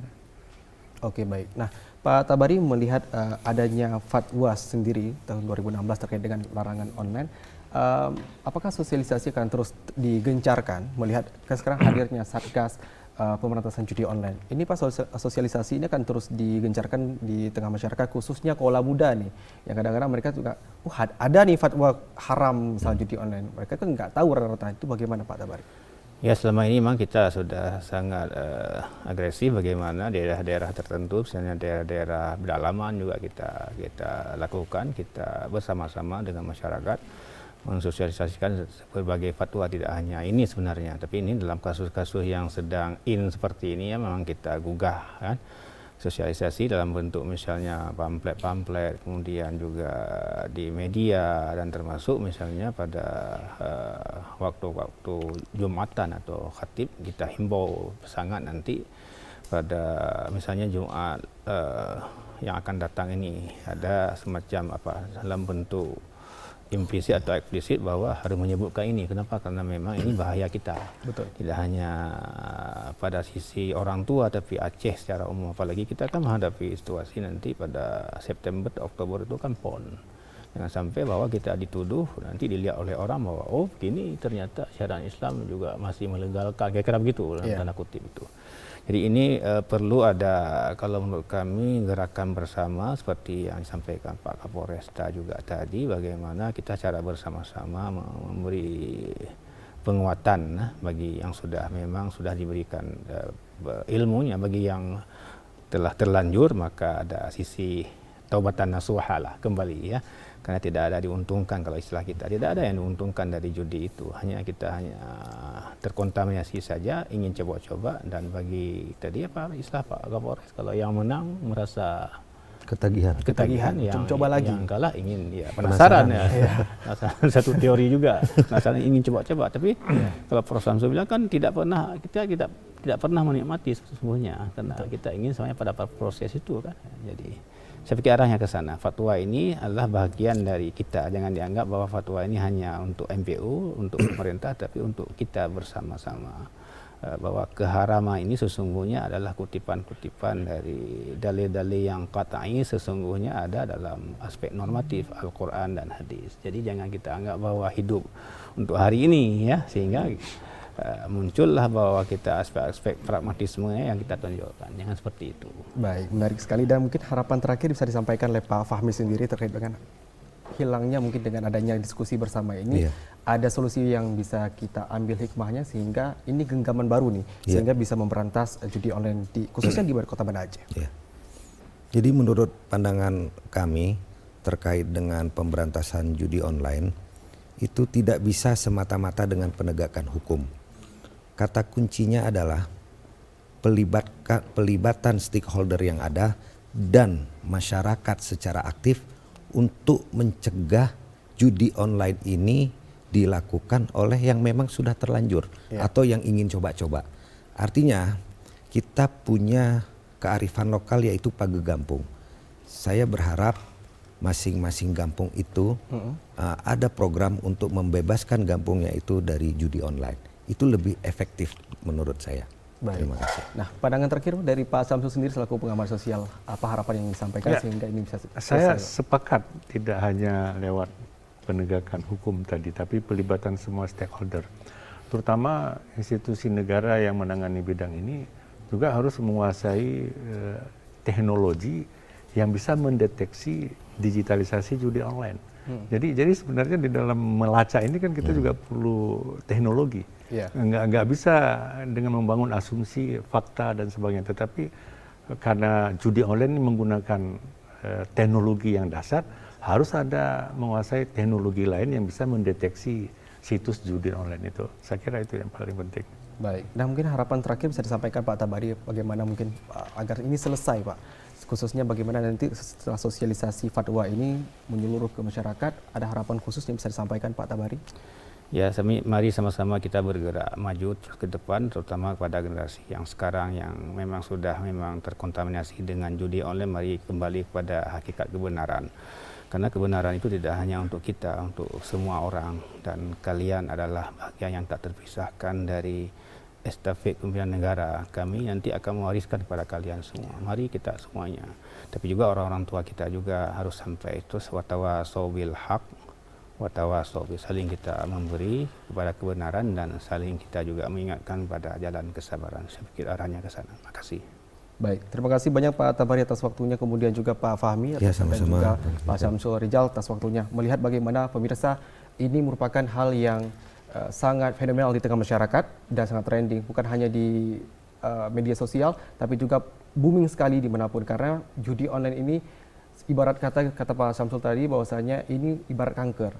Oke, baik. Nah, Pak Tabari melihat adanya fatwa sendiri tahun 2016 terkait dengan larangan online, apakah sosialisasi akan terus digencarkan melihat sekarang hadirnya Satgas pemberantasan judi online? Ini Pak, sosialisasi ini akan terus digencarkan di tengah masyarakat, khususnya kaula muda nih, yang kadang-kadang mereka juga, ada nih fatwa haram misalnya judi online. Mereka kan nggak tahu rata-rata. Itu bagaimana Pak Tabari?
Ya, selama ini memang kita sudah sangat agresif bagaimana daerah-daerah tertentu, misalnya daerah-daerah pedalaman juga kita lakukan, kita bersama-sama dengan masyarakat mensosialisasikan berbagai fatwa, tidak hanya ini sebenarnya, tapi ini dalam kasus-kasus yang sedang seperti ini ya memang kita gugah kan. Sosialisasi dalam bentuk misalnya pamflet-pamflet, kemudian juga di media, dan termasuk misalnya pada waktu-waktu Jumatan atau khatib kita himbau sangat nanti pada misalnya Jumat yang akan datang ini ada semacam dalam bentuk implisit atau eksplisit bahwa harus menyebutkan ini. Kenapa? Karena memang ini bahaya kita.
Betul. Tidak
hanya pada sisi orang tua, tapi Aceh secara umum. Apalagi kita akan menghadapi situasi nanti pada September, Oktober itu kan PON. Jangan sampai bahwa kita dituduh, nanti dilihat oleh orang bahwa begini ternyata syariat Islam juga masih melegalkan, kira-kira begitu dalam tanda kutip itu. Jadi ini perlu ada, kalau menurut kami, gerakan bersama seperti yang disampaikan Pak Kapolresta juga tadi, bagaimana kita secara bersama-sama memberi penguatan bagi yang memang sudah diberikan ilmunya. Bagi yang telah terlanjur maka ada sisi taubatan nasuha lah, kembali ya. Karena tidak ada diuntungkan, kalau istilah kita, tidak ada yang diuntungkan dari judi itu. Kita hanya terkontaminasi saja, ingin coba-coba, dan bagi tadi istilah Pak Kapolres, kalau yang menang merasa ketagihan yang
coba lagi,
yang kalah ingin penasaran ya. Satu teori juga, penasaran ingin coba-coba. Tapi kalau Prof Samsul bilang kan kita tidak pernah menikmati sesungguhnya, karena kita ingin semuanya pada proses itu kan. Jadi saya pikir arahnya ke sana. Fatwa ini adalah bagian dari kita. Jangan dianggap bahwa fatwa ini hanya untuk MPU, untuk pemerintah, tapi untuk kita bersama-sama. Bahwa keharaman ini sesungguhnya adalah kutipan-kutipan dari dalil-dalil yang qat'i, sesungguhnya ada dalam aspek normatif Al-Quran dan hadis. Jadi jangan kita anggap bahwa hidup untuk hari ini ya, sehingga muncullah bahwa kita aspek-aspek pragmatisme yang kita tunjukkan. Jangan seperti itu.
Baik, menarik sekali, dan mungkin harapan terakhir bisa disampaikan oleh Pak Fahmi sendiri terkait dengan hilangnya mungkin dengan adanya diskusi bersama ini. Ada solusi yang bisa kita ambil hikmahnya sehingga ini genggaman baru nih, sehingga bisa memberantas judi online khususnya di Kota Banda Aceh.
Jadi menurut pandangan kami terkait dengan pemberantasan judi online itu tidak bisa semata-mata dengan penegakan hukum. Kata kuncinya adalah pelibatan stakeholder yang ada dan masyarakat secara aktif untuk mencegah judi online ini dilakukan oleh yang memang sudah terlanjur atau yang ingin coba-coba. Artinya kita punya kearifan lokal yaitu Pagegampung. Saya berharap masing-masing kampung itu ada program untuk membebaskan kampungnya itu dari judi online. Itu lebih efektif menurut saya.
Baik.
Terima kasih.
Nah, pandangan terakhir dari Pak Samsul sendiri selaku pengamat sosial, apa harapan yang disampaikan sehingga ini bisa
Saya sepakat, tidak hanya lewat penegakan hukum tadi, tapi pelibatan semua stakeholder, terutama institusi negara yang menangani bidang ini juga harus menguasai teknologi yang bisa mendeteksi digitalisasi judi online. Jadi sebenarnya di dalam melacak ini kan kita juga perlu teknologi. Nggak bisa dengan membangun asumsi, fakta dan sebagainya. Tetapi karena judi online ini menggunakan teknologi yang dasar, harus ada menguasai teknologi lain yang bisa mendeteksi situs judi online itu. Saya kira itu yang paling penting.
Baik. Nah, mungkin harapan terakhir bisa disampaikan Pak Tabari bagaimana mungkin agar ini selesai, Pak. Khususnya bagaimana nanti setelah sosialisasi fatwa ini menyeluruh ke masyarakat, ada harapan khusus yang bisa disampaikan Pak Tabari?
Ya, mari sama-sama kita bergerak maju ke depan, terutama kepada generasi yang sekarang yang memang sudah terkontaminasi dengan judi online. Mari kembali kepada hakikat kebenaran. Karena kebenaran itu tidak hanya untuk kita, untuk semua orang. Dan kalian adalah bagian yang tak terpisahkan dari estafet kepemimpinan negara. Kami nanti akan mewariskan kepada kalian semua. Mari kita semuanya. Tapi juga orang-orang tua kita juga harus sampai terus watawasau bil haq, watawasau bil, saling kita memberi kepada kebenaran dan saling kita juga mengingatkan pada jalan kesabaran. Saya pikir arahnya ke sana. Terima kasih.
Baik, terima kasih banyak Pak Tabari atas waktunya, kemudian juga Pak Fahmi
Ya,
dan
sama-sama.
juga Pak Syamsul Rijal atas waktunya. Melihat bagaimana pemirsa ini merupakan hal yang sangat fenomenal di tengah masyarakat dan sangat trending, bukan hanya di media sosial, tapi juga booming sekali dimanapun, karena judi online ini ibarat kata Pak Syamsul tadi bahwasanya ini ibarat kanker.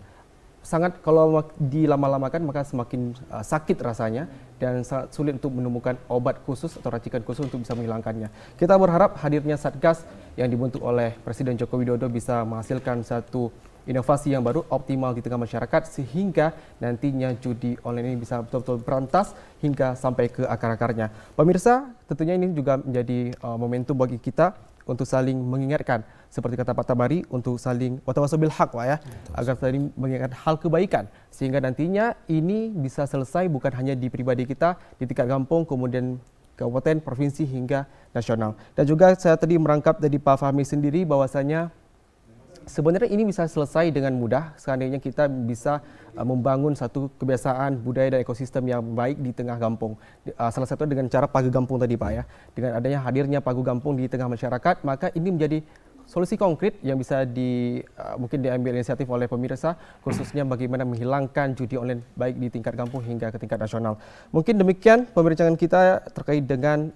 Sangat kalau dilama-lamakan maka semakin sakit rasanya dan sangat sulit untuk menemukan obat khusus atau racikan khusus untuk bisa menghilangkannya. Kita berharap hadirnya Satgas yang dibentuk oleh Presiden Joko Widodo bisa menghasilkan satu inovasi yang baru, optimal di tengah masyarakat, sehingga nantinya judi online ini bisa betul-betul berantas hingga sampai ke akar-akarnya. Pemirsa, tentunya ini juga menjadi momentum bagi kita untuk saling mengingatkan, seperti kata Pak Tabari, untuk saling watawasau bil haq, Pak, ya, agar saling mengingatkan hal kebaikan, sehingga nantinya ini bisa selesai bukan hanya di pribadi kita, di tingkat kampung, kemudian kabupaten, provinsi, hingga nasional. Dan juga saya tadi merangkap dari Pak Fahmi sendiri bahwasanya sebenarnya ini bisa selesai dengan mudah seandainya kita bisa membangun satu kebiasaan, budaya dan ekosistem yang baik di tengah kampung. Salah satu dengan cara pagu kampung tadi, Pak, ya. Dengan adanya hadirnya pagu kampung di tengah masyarakat, maka ini menjadi solusi konkret yang bisa mungkin diambil inisiatif oleh pemirsa, khususnya bagaimana menghilangkan judi online baik di tingkat kampung hingga ke tingkat nasional. Mungkin demikian pembincangan kita terkait dengan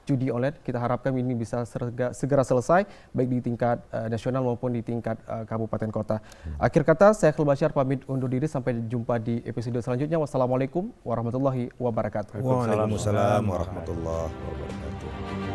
judi online. Kita harapkan ini bisa segera selesai baik di tingkat nasional maupun di tingkat kabupaten kota. Akhir kata, saya Khairul Bashar pamit undur diri, sampai jumpa di episode selanjutnya. Wassalamualaikum warahmatullahi wabarakatuh.
Waalaikumsalam warahmatullahi wabarakatuh.